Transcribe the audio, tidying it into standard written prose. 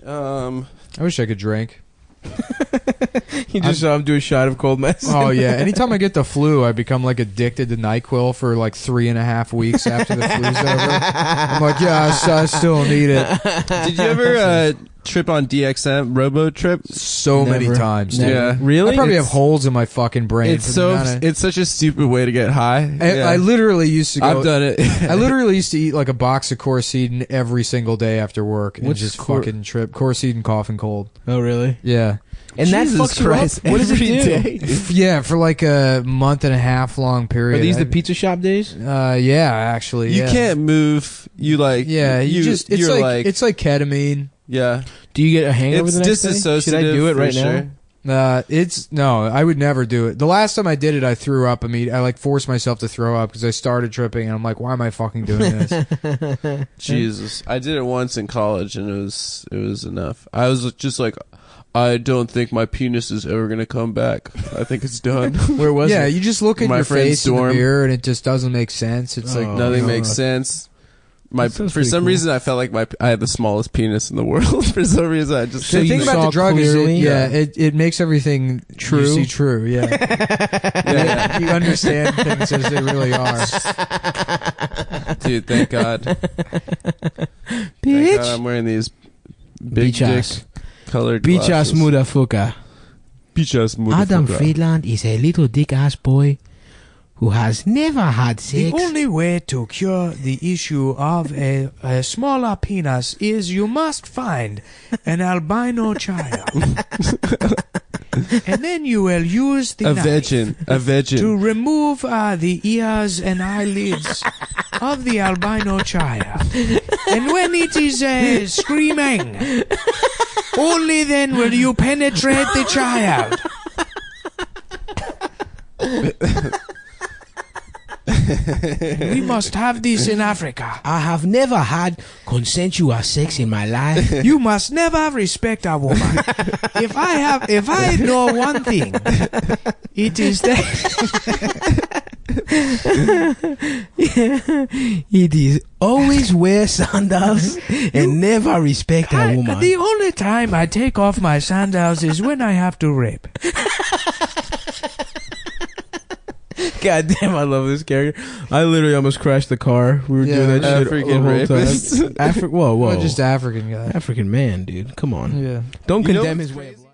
I wish I could drink. You just saw him do a shot of cold medicine. Oh yeah. Anytime I get the flu, I become like addicted to NyQuil for like 3.5 weeks after the flu's over. I'm like, yeah, I still need it. Did you ever trip on DXM, Robotrip? So many times, dude. Yeah. Really? I probably have holes in my fucking brain. It's such a stupid way to get high. I literally used to go. I've done it. I literally used to eat like a box of Corseedin every single day after work and just fucking trip. Corseedin, cough and cold. Oh, really? Yeah. And Jesus that fucks Christ, you up? What does it every do? day? Yeah, for like a month and a half long period. Are these the pizza shop days? Yeah, actually. You yeah. can't move. You like. Yeah, it's like ketamine. Yeah. Do you get a hangover the next day? Disassociative. Should I do it right sure. now? No, I would never do it. The last time I did it, I threw up. I like forced myself to throw up because I started tripping, and I'm like, why am I fucking doing this? Jesus, I did it once in college, and it was enough. I was just like, I don't think my penis is ever gonna come back. I think it's done. Where was it? Yeah, you just look at My your friend's face in dorm. the mirror, and it just doesn't make sense. It's like Nothing makes sense. For some reason, I felt like I had the smallest penis in the world. For some reason, I just. The thing about the drug clearly? is, it makes everything True. You see true. Yeah, yeah. You understand things as they really are. Dude, thank God. Thank God I'm wearing these big dick colored Bitch ass glasses. motherfucker. Bitch ass motherfucker. Adam Friedland is a little dick ass boy who has never had sex. The only way to cure the issue of a smaller penis is you must find an albino child. And then you will use the knife a virgin to remove the ears and eyelids of the albino child. And when it is screaming, only then will you penetrate the child. We must have this in Africa. I have never had consensual sex in my life. You must never respect a woman. If I know one thing, it is that It is always wear sandals and never respect a woman. the only time I take off my sandals is when I have to rape. God damn, I love this character. I literally almost crashed the car. We were doing that shit African the whole rapist. time. Whoa. Well, just African guy. African man, dude. Come on. Yeah. Don't You know condemn what's his way of life.